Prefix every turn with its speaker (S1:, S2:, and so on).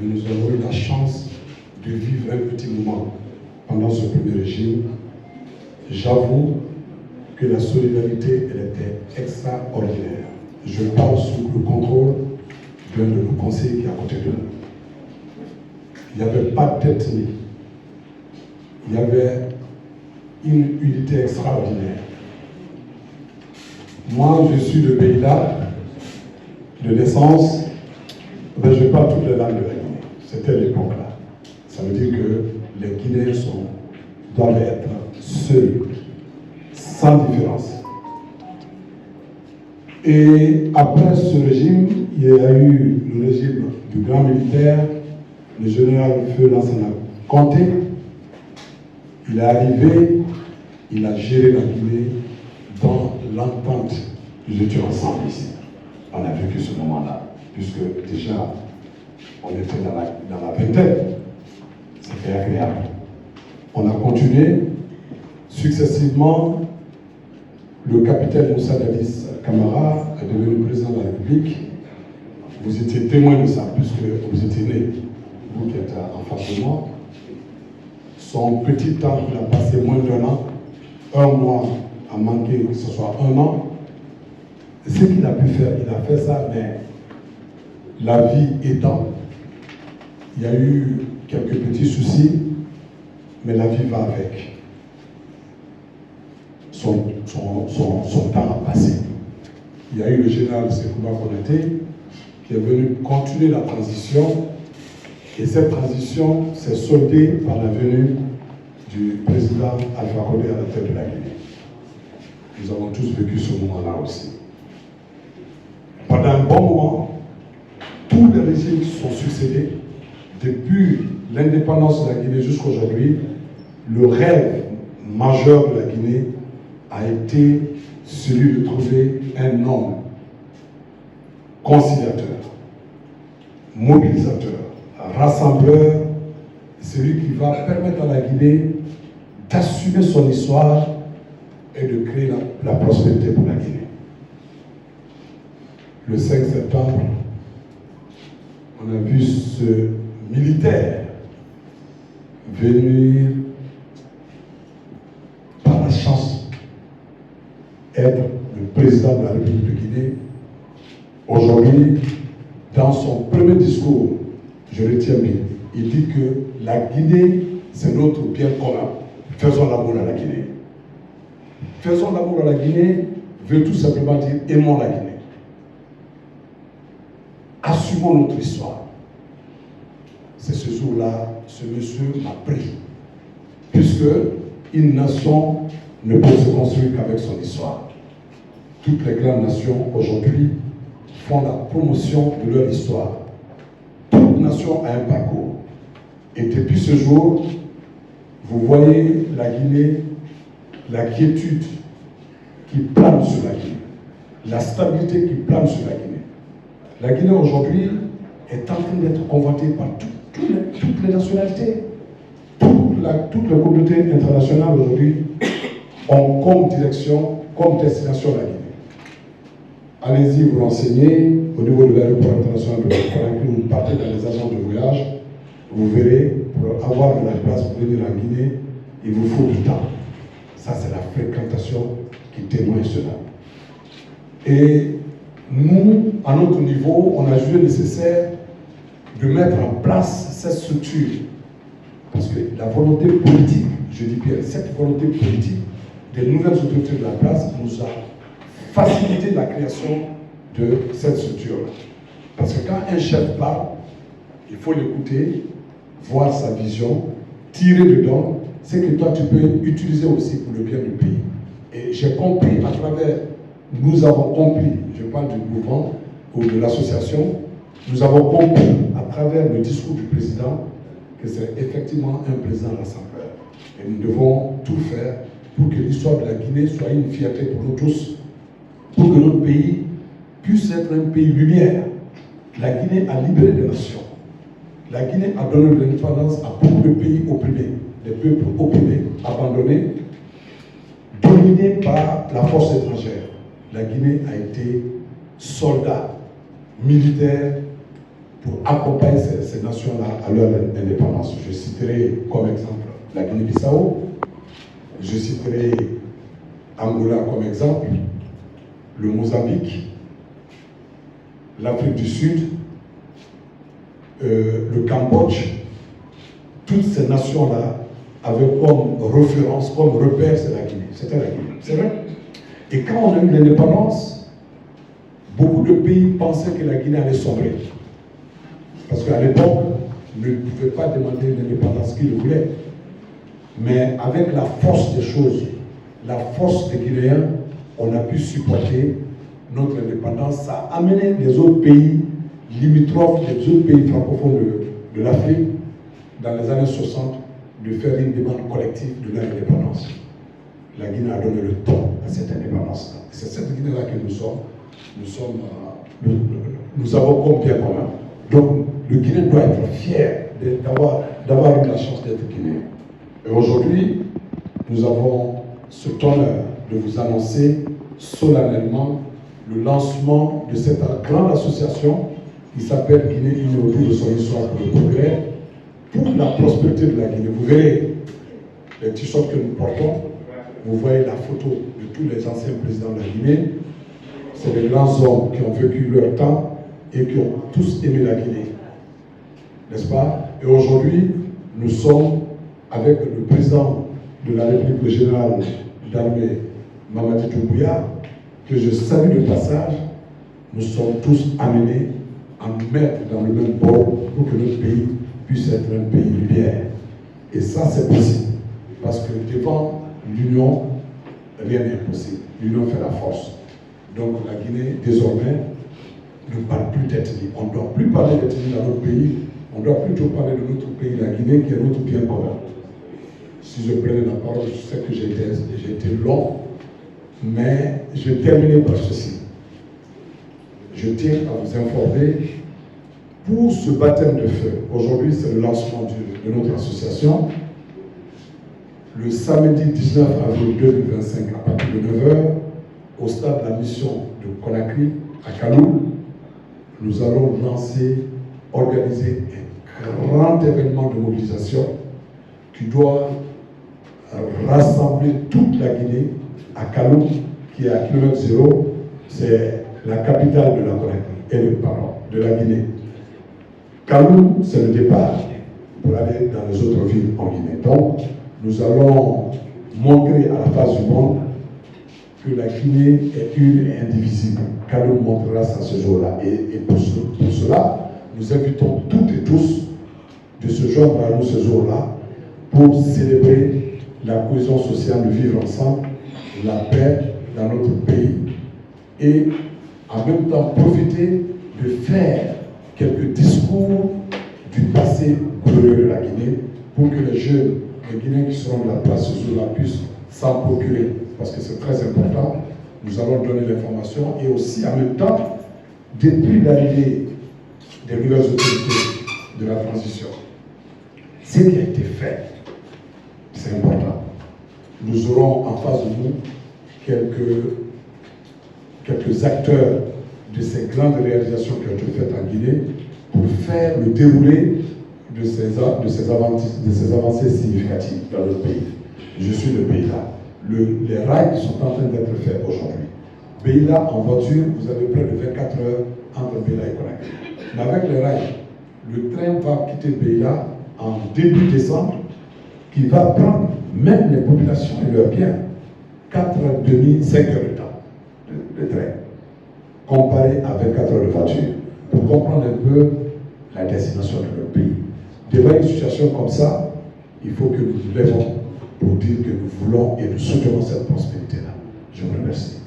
S1: mais nous avons eu la chance de vivre un petit moment pendant ce premier régime. J'avoue que la solidarité, elle était extraordinaire. Je parle sous le contrôle d'un de nos conseillers qui est à côté de nous. Il n'y avait pas d'ethnie. Il y avait une unité extraordinaire. Moi, je suis de Beïla, de naissance, mais je parle toutes les langues de la Guinée. C'était l'époque là. Ça veut dire que les Guinéens doivent être seuls, sans différence. Et après ce régime, il y a eu le régime du grand militaire, le général Feu Lansana Conté. Il est arrivé, il a géré la Guinée dans l'entente. Nous étions ensemble ici. On a vécu ce moment-là, puisque déjà, on était dans la vingtaine. C'était agréable. On a continué. Successivement, le capitaine Moussa Dadis Camara est devenu président de la République. Vous étiez témoin de ça, puisque vous étiez né, vous qui êtes en face de moi. Son petit temps, il a passé moins d'un an, un mois a manqué que ce soit un an. Ce qu'il a pu faire, il a fait ça, mais la vie étant, il y a eu quelques petits soucis, mais la vie va avec. Son temps a passé. Il y a eu le général Sekouba Konaté qui est venu continuer la transition, et cette transition s'est soldée par la venue du président Alpha Condé à la tête de la Guinée. Nous avons tous vécu ce moment-là aussi. Pendant un bon moment, tous les régimes qui sont succédés, depuis l'indépendance de la Guinée jusqu'à aujourd'hui, le rêve majeur de la Guinée a été celui de trouver un homme conciliateur, mobilisateur, rassembleur, celui qui va permettre à la Guinée d'assumer son histoire et de créer la prospérité pour la Guinée. Le 5 septembre, on a vu ce militaire venir par la chance être le président de la République de Guinée. Aujourd'hui, dans son premier discours, je retiens bien, il dit que la Guinée, c'est notre bien commun. Faisons l'amour à la Guinée. Faisons l'amour à la Guinée veut tout simplement dire aimons la Guinée. Assumons notre histoire. C'est ce jour-là, ce monsieur m'a pris. Puisque une nation ne peut se construire qu'avec son histoire. Toutes les grandes nations aujourd'hui font la promotion de leur histoire. Toute nation a un parcours. Et depuis ce jour, vous voyez la Guinée, la quiétude qui plane sur la Guinée, la stabilité qui plane sur la Guinée. La Guinée aujourd'hui est en train d'être convoitée par toutes les nationalités. Toutes les communautés internationales aujourd'hui ont comme direction, comme destination la Guinée. Allez-y vous renseigner au niveau de l'aéroport international de Conakry, vous partez dans les agences de voyage, vous verrez, pour avoir de la place pour venir en Guinée, il vous faut du temps. Ça, c'est la fréquentation qui témoigne cela. Et nous, à notre niveau, on a jugé nécessaire de mettre en place cette structure. Parce que la volonté politique, je dis bien, cette volonté politique des nouvelles autorités de la place nous a facilité la création de cette structure-là. Parce que quand un chef parle, il faut l'écouter, voir sa vision, tirer dedans, c'est que toi tu peux utiliser aussi pour le bien du pays. Et j'ai compris à travers, nous avons compris, je parle du mouvement ou de l'association, nous avons compris à travers le discours du président que c'est effectivement un président rassembleur. Et nous devons tout faire pour que l'histoire de la Guinée soit une fierté pour nous tous, pour que notre pays puisse être un pays lumière. La Guinée a libéré des nations. La Guinée a donné de l'indépendance à beaucoup de pays opprimés, des peuples opprimés, abandonnés, dominés par la force étrangère. La Guinée a été soldat, militaire, pour accompagner ces nations-là à leur indépendance. Je citerai comme exemple la Guinée-Bissau, je citerai Angola comme exemple, le Mozambique, l'Afrique du Sud, le Cambodge. Toutes ces nations-là avaient comme référence, comme repère, c'est la Guinée. C'était la Guinée, c'est vrai. Et quand on a eu l'indépendance, beaucoup de pays pensaient que la Guinée allait sombrer. Parce qu'à l'époque, on ne pouvait pas demander l'indépendance qu'ils voulaient. Mais avec la force des choses, la force des Guinéens, on a pu supporter notre indépendance. Ça a amené les autres pays limitrophes, les autres pays francophones de l'Afrique, dans les années 60, de faire une demande collective de leur indépendance. La Guinée a donné le ton à cette indépendance. C'est cette Guinée-là que nous sommes. Nous avons comme bien commun. Donc, le Guinéen doit être fier d'avoir eu la chance d'être Guinéen. Et aujourd'hui, nous avons cet honneur de vous annoncer solennellement le lancement de cette grande association qui s'appelle Guinée unie autour de son histoire pour le progrès, pour la prospérité de la Guinée. Vous verrez les t-shirts que nous portons, vous voyez la photo de tous les anciens présidents de la Guinée. C'est des grands hommes qui ont vécu leur temps et qui ont tous aimé la Guinée. N'est-ce pas? Et aujourd'hui, nous sommes avec le président de la République, le général d'armée Mamadi Doumbouya, que je salue de passage. Nous sommes tous amenés à nous mettre dans le même bord pour que notre pays puisse être un pays lumière. Et ça, c'est possible. Parce que devant l'union, rien n'est impossible. L'union fait la force. Donc la Guinée, désormais, ne parle plus d'ethnie. On ne doit plus parler d'ethnie dans notre pays. On doit plutôt parler de notre pays, la Guinée, qui est notre bien commun. Si je prenais la parole, je sais que j'ai été long, mais je vais terminer par ceci. Je tiens à vous informer, pour ce baptême de feu, aujourd'hui c'est le lancement de notre association, le samedi 19 avril 2025 à partir de 9h, au stade de la mission de Conakry, à Kalou, nous allons organiser un grand événement de mobilisation qui doit rassembler toute la Guinée à Kalou, qui est à kilomètre zéro, c'est la capitale de la Conakry, de la Guinée. Kalou, c'est le départ pour aller dans les autres villes en Guinée. Donc, nous allons montrer à la face du monde que la Guinée est une et indivisible. Kalou montrera ça ce jour-là. Et pour cela, nous invitons toutes et tous de se joindre à nous ce jour-là pour célébrer la cohésion sociale, de vivre ensemble, la paix dans notre pays et en même temps profiter de faire quelques discours du passé glorieux de la Guinée pour que les jeunes, les Guinéens qui seront de la place ce jour-là puissent s'en procurer, parce que c'est très important. Nous allons donner l'information et aussi en même temps, depuis l'arrivée des nouvelles autorités de la transition, ce qui a été fait, c'est important. Nous aurons en face de nous quelques acteurs de ces grandes réalisations qui ont été faites en Guinée pour faire le déroulé de ces avancées significatives dans notre pays. Je suis de Beila. Les rails sont en train d'être faits aujourd'hui. Beila, en voiture, vous avez près de 24 heures entre Beila et Conakry. Mais avec les rails, le train va quitter Beila en début décembre, qui va prendre même les populations et leurs biens 4h30, 5 heures de temps de train, comparé à 24 heures de voiture, pour comprendre un peu la destination de notre pays. Devant une situation comme ça, il faut que nous nous lèvons pour dire que nous voulons et nous soutenons cette prospérité-là. Je vous remercie.